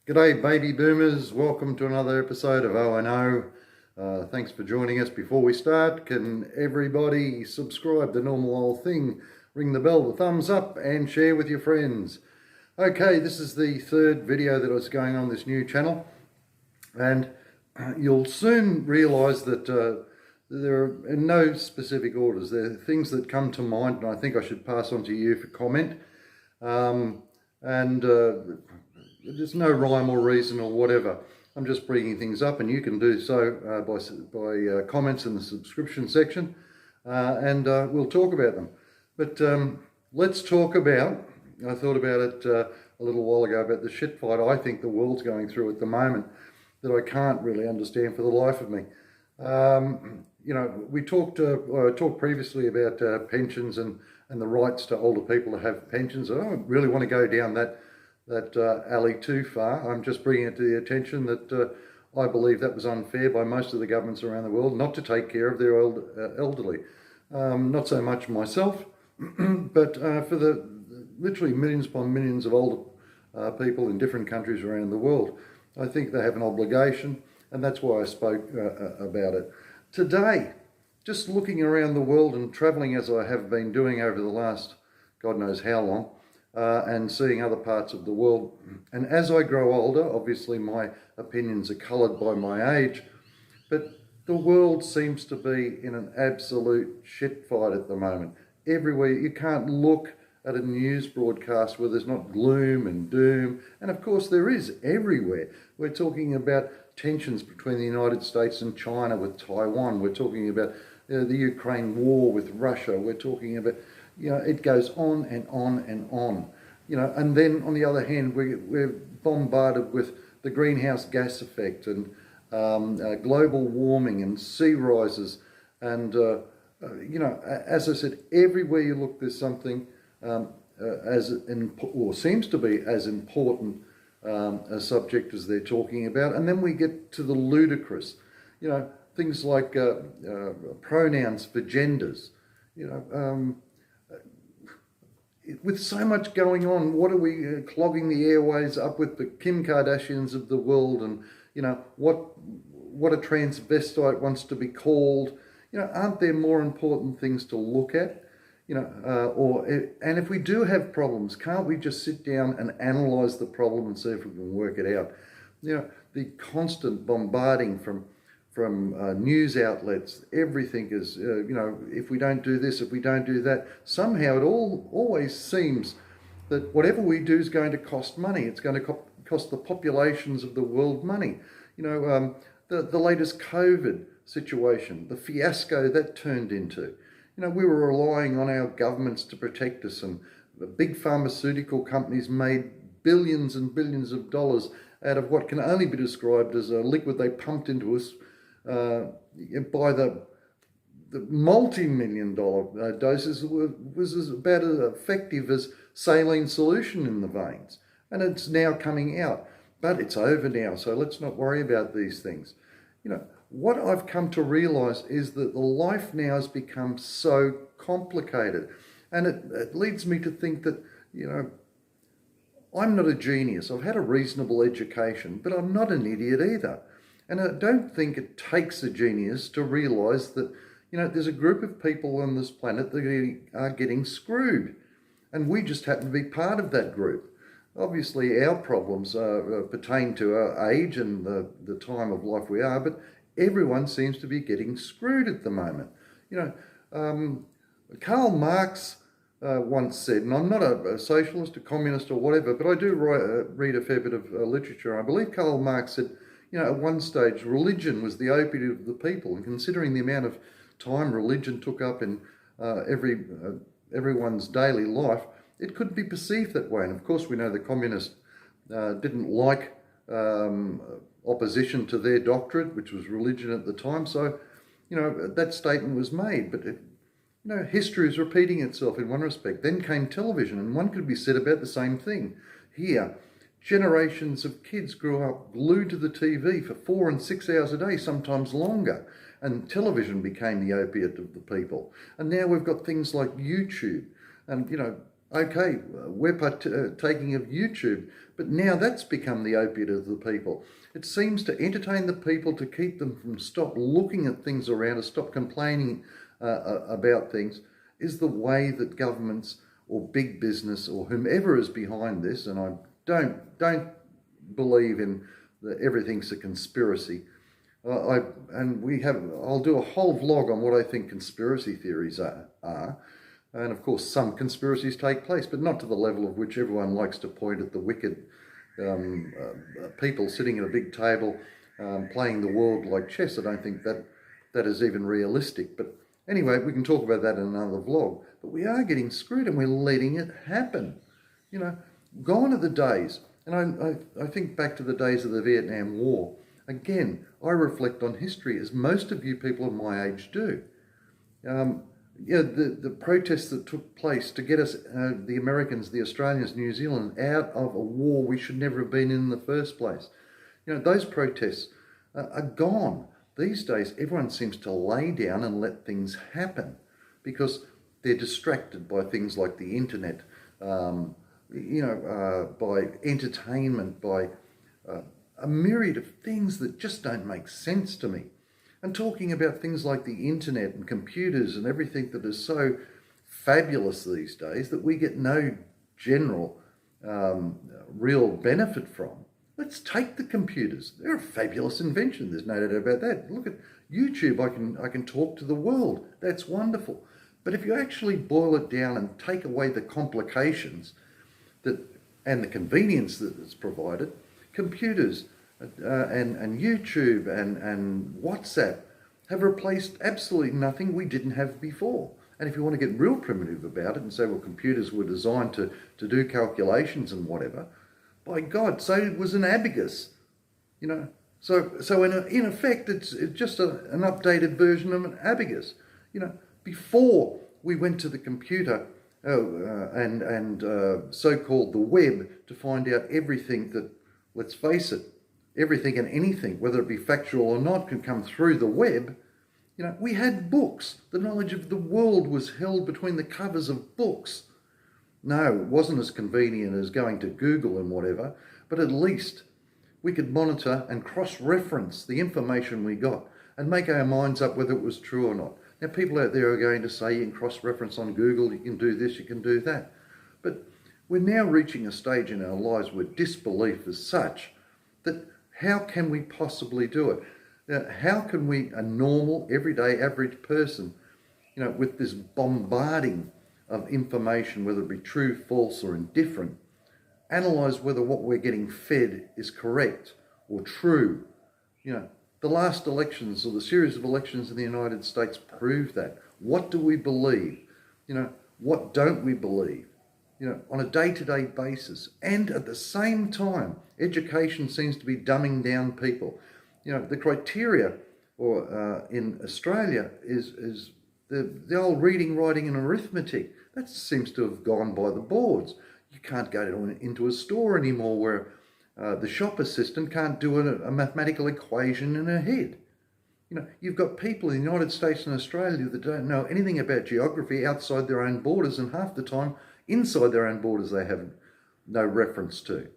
G'day baby boomers, welcome to another episode of O&O. Thanks for joining us. Before we start, can everybody subscribe, the normal old thing, ring the bell, the thumbs up and share with your friends. Okay, this is the third video that is going on this new channel, and you'll soon realise that there are in no specific orders. There are things that come to mind and I think I should pass on to you for comment. There's no rhyme or reason or whatever. I'm just bringing things up, and you can do so by comments in the subscription section, and we'll talk about them. But let's talk about, I thought about it a little while ago, about the shit fight I think the world's going through at the moment that I can't really understand for the life of me. We talked previously about pensions and the rights to older people to have pensions. I don't really want to go down that alley too far. I'm just bringing it to the attention that I believe that was unfair by most of the governments around the world not to take care of their elderly. Not so much myself, but for the literally millions upon millions of older people in different countries around the world. I think they have an obligation, and that's why I spoke about it. Today, just looking around the world and travelling as I have been doing over the last God knows how long, and seeing other parts of the world. And as I grow older, obviously my opinions are coloured by my age, but the world seems to be in an absolute shit fight at the moment. Everywhere, you can't look at a news broadcast where there's not gloom and doom, and of course there is everywhere. We're talking about tensions between the United States and China with Taiwan. We're talking about the Ukraine war with Russia. We're talking about, it goes on and on and on. And then on the other hand, we're bombarded with the greenhouse gas effect and global warming and sea rises. And, as I said, everywhere you look, there's something seems to be as important a subject as they're talking about. And then we get to the ludicrous, things like pronouns for genders, with so much going on, what are we clogging the airways up with the Kim Kardashians of the world, and what a transvestite wants to be called? Aren't there more important things to look at? And if we do have problems, can't we just sit down and analyse the problem and see if we can work it out? The constant bombarding from news outlets, everything is, if we don't do this, if we don't do that, somehow it always seems that whatever we do is going to cost money. It's going to cost the populations of the world money. The latest COVID situation, the fiasco that turned into. We were relying on our governments to protect us, and the big pharmaceutical companies made billions and billions of dollars out of what can only be described as a liquid they pumped into us by the multi-million dollar doses. Was about as effective as saline solution in the veins, and it's now coming out, but it's over now, so let's not worry about these things. What I've come to realise is that the life now has become so complicated, and it leads me to think that, I'm not a genius. I've had a reasonable education, but I'm not an idiot either. And I don't think it takes a genius to realise that, there's a group of people on this planet that are getting screwed. And we just happen to be part of that group. Obviously, our problems pertain to our age and the time of life we are, but everyone seems to be getting screwed at the moment. Karl Marx once said, and I'm not a socialist, a communist or whatever, but I do read a fair bit of literature. I believe Karl Marx said, at one stage, religion was the opiate of the people, and considering the amount of time religion took up in everyone's daily life, it could be perceived that way. And of course, we know the communists didn't like opposition to their doctrine, which was religion at the time. So, that statement was made. But, history is repeating itself in one respect. Then came television, and one could be said about the same thing. Here, generations of kids grew up glued to the TV for 4 and 6 hours a day, sometimes longer. And television became the opiate of the people. And now we've got things like YouTube. And, Okay, we're partaking of YouTube, but now that's become the opiate of the people. It seems to entertain the people, to keep them from stop looking at things around us, stop complaining about things, is the way that governments or big business or whomever is behind this, and I don't believe in that everything's a conspiracy. I'll do a whole vlog on what I think conspiracy theories are. And of course, some conspiracies take place, but not to the level of which everyone likes to point at the wicked people sitting at a big table playing the world like chess. I don't think that is even realistic. But anyway, we can talk about that in another vlog. But we are getting screwed, and we're letting it happen. You know, gone are the days. And I think back to the days of the Vietnam War. Again, I reflect on history, as most of you people of my age do. The protests that took place to get us, the Americans, the Australians, New Zealand, out of a war we should never have been in the first place. You know, those protests are gone. These days, everyone seems to lay down and let things happen because they're distracted by things like the internet, by entertainment, by a myriad of things that just don't make sense to me. And talking about things like the internet and computers and everything that is so fabulous these days that we get no general real benefit from. Let's take the computers. They're a fabulous invention. There's no doubt about that. Look at YouTube. I can talk to the world. That's wonderful. But if you actually boil it down and take away the complications and the convenience that is provided, computers and YouTube and WhatsApp have replaced absolutely nothing we didn't have before. And if you want to get real primitive about it and say, well, computers were designed to do calculations and whatever, by God, so was an abacus, you know. So in effect, it's just an updated version of an abacus. You know, before we went to the computer and so-called the web to find out everything that, let's face it, everything and anything, whether it be factual or not, can come through the web. You know, we had books. The knowledge of the world was held between the covers of books. No, it wasn't as convenient as going to Google and whatever, but at least we could monitor and cross-reference the information we got and make our minds up whether it was true or not. Now, people out there are going to say you can cross-reference on Google, you can do this, you can do that. But we're now reaching a stage in our lives where disbelief is such that how can we possibly do it? Now, how can we, a normal, everyday, average person, you know, with this bombarding of information, whether it be true, false, or indifferent, analyse whether what we're getting fed is correct or true? You know, the last elections or the series of elections in the United States prove that. What do we believe? You know, what don't we believe? You know, on a day-to-day basis. And at the same time, education seems to be dumbing down people. You know, the criteria in Australia is the old reading, writing and arithmetic. That seems to have gone by the boards. You can't go into a store anymore where the shop assistant can't do a mathematical equation in her head. You know, you've got people in the United States and Australia that don't know anything about geography outside their own borders, and half the time inside their own borders they have no reference to.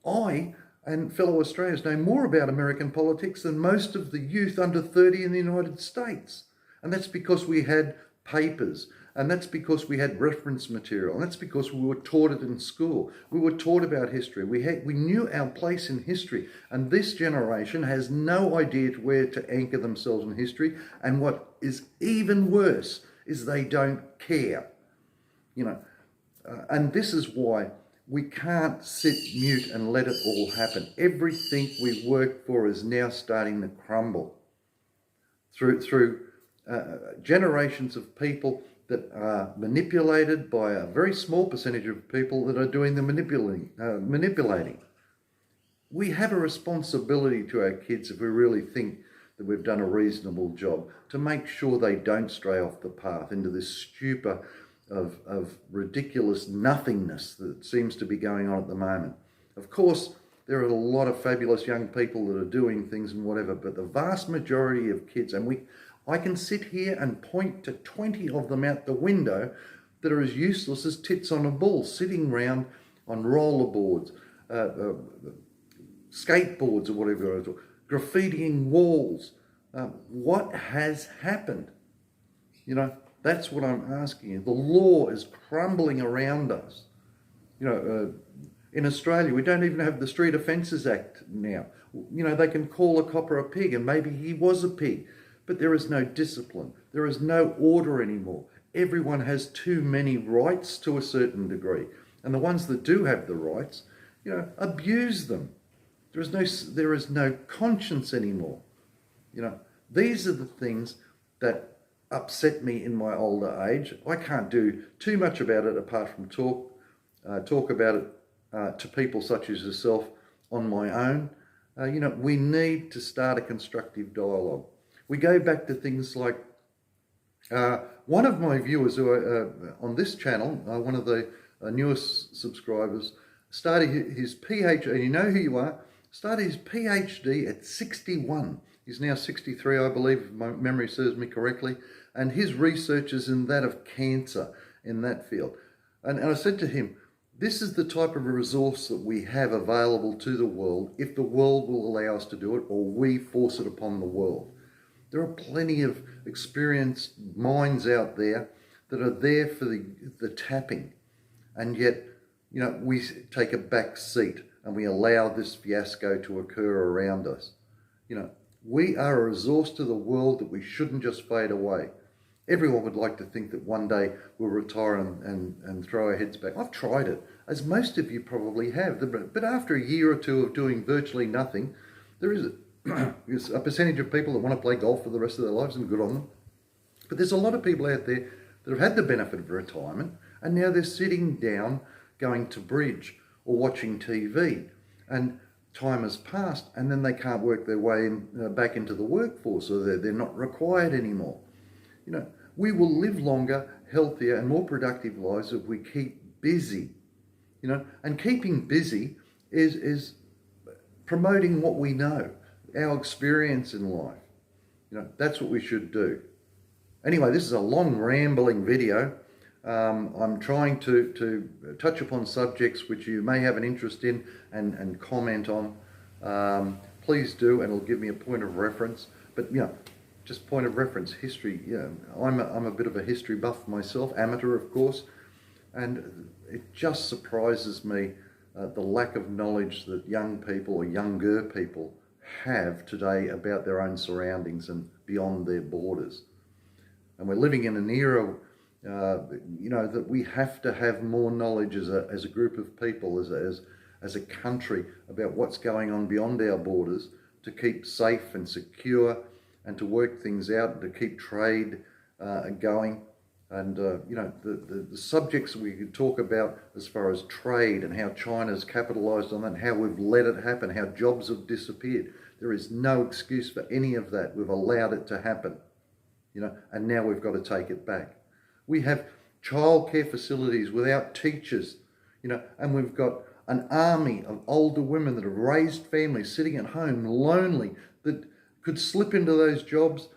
I and fellow Australians know more about American politics than most of the youth under 30 in the United States. And that's because we had papers, and that's because we had reference material, and that's because we were taught it in school. We were taught about history. We knew our place in history, and this generation has no idea to where to anchor themselves in history, and what is even worse is they don't care. You know, and this is why we can't sit mute and let it all happen. Everything we worked for is now starting to crumble through generations of people that are manipulated by a very small percentage of people that are doing the manipulating. We have a responsibility to our kids, if we really think that we've done a reasonable job, to make sure they don't stray off the path into this stupor of ridiculous nothingness that seems to be going on at the moment. Of course, there are a lot of fabulous young people that are doing things and whatever, but the vast majority of kids, and I can sit here and point to 20 of them out the window that are as useless as tits on a ball, sitting round on rollerboards, skateboards or whatever, graffitiing walls. What has happened? You know, that's what I'm asking you. The law is crumbling around us. You know, in Australia, we don't even have the Street Offences Act now. You know, they can call a copper a pig, and maybe he was a pig, but there is no discipline. There is no order anymore. Everyone has too many rights to a certain degree, and the ones that do have the rights, you know, abuse them. There is no conscience anymore. You know, these are the things that upset me in my older age. I can't do too much about it apart from talk about it to people such as yourself on my own. You know, we need to start a constructive dialogue. We go back to things like one of my viewers who on this channel, one of the newest subscribers, started his PhD, and you know who you are, started his PhD at 61. He's now 63, I believe, if my memory serves me correctly. And his research is in that of cancer in that field. And I said to him, this is the type of a resource that we have available to the world if the world will allow us to do it, or we force it upon the world. There are plenty of experienced minds out there that are there for the tapping. And yet, you know, we take a back seat and we allow this fiasco to occur around us. You know, we are a resource to the world that we shouldn't just fade away. Everyone would like to think that one day we'll retire and throw our heads back. I've tried it, as most of you probably have. But after a year or two of doing virtually nothing, there is a percentage of people that want to play golf for the rest of their lives, and good on them. But there's a lot of people out there that have had the benefit of retirement, and now they're sitting down going to bridge or watching TV. And time has passed, and then they can't work their way back into the workforce, or they're not required anymore. You know, we will live longer, healthier, and more productive lives if we keep busy. You know, and keeping busy is promoting what we know, our experience in life. You know, that's what we should do. Anyway, this is a long rambling video. I'm trying to touch upon subjects which you may have an interest in and comment on. Please do, and it'll give me a point of reference. But, you know, just point of reference, history. Yeah, I'm a bit of a history buff myself, amateur of course, and it just surprises me the lack of knowledge that young people or younger people have today about their own surroundings and beyond their borders. And we're living in an era, you know, that we have to have more knowledge as a group of people, as a country, about what's going on beyond our borders, to keep safe and secure, and to work things out, and to keep trade going. And, you know, the subjects we could talk about as far as trade and how China's capitalised on that, and how we've let it happen, how jobs have disappeared. There is no excuse for any of that. We've allowed it to happen, you know, and now we've got to take it back. We have childcare facilities without teachers, you know, and we've got an army of older women that have raised families, sitting at home, lonely, that could slip into those jobs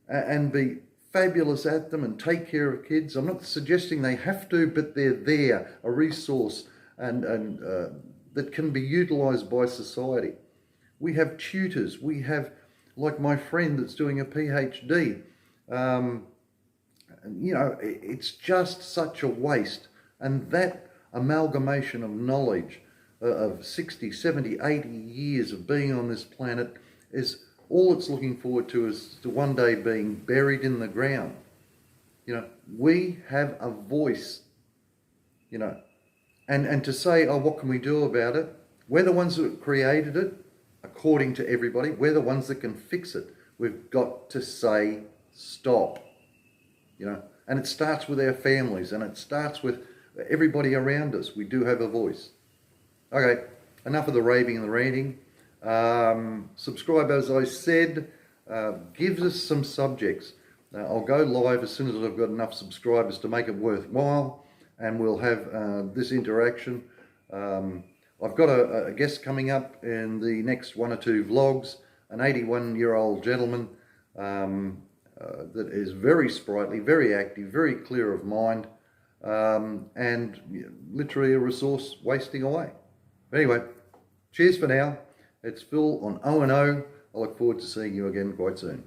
and be fabulous at them and take care of kids. I'm not suggesting they have to, but they're there, a resource and that can be utilised by society. We have tutors. We have, like my friend that's doing a PhD. You know, it's just such a waste. And that amalgamation of knowledge of 60, 70, 80 years of being on this planet is all it's looking forward to, is to one day being buried in the ground. You know, we have a voice, you know, and to say, oh, what can we do about it? We're the ones that created it, according to everybody. We're the ones that can fix it. We've got to say stop, you know, and it starts with our families, and it starts with everybody around us. We do have a voice. Okay, enough of the raving and the ranting. Subscribe, as I said. Give us some subjects. I'll go live as soon as I've got enough subscribers to make it worthwhile, and we'll have this interaction. I've got a guest coming up in the next 1 or 2 vlogs, an 81-year-old gentleman that is very sprightly, very active, very clear of mind, and literally a resource wasting away. Anyway, cheers for now. It's Phil on O&O. I look forward to seeing you again quite soon.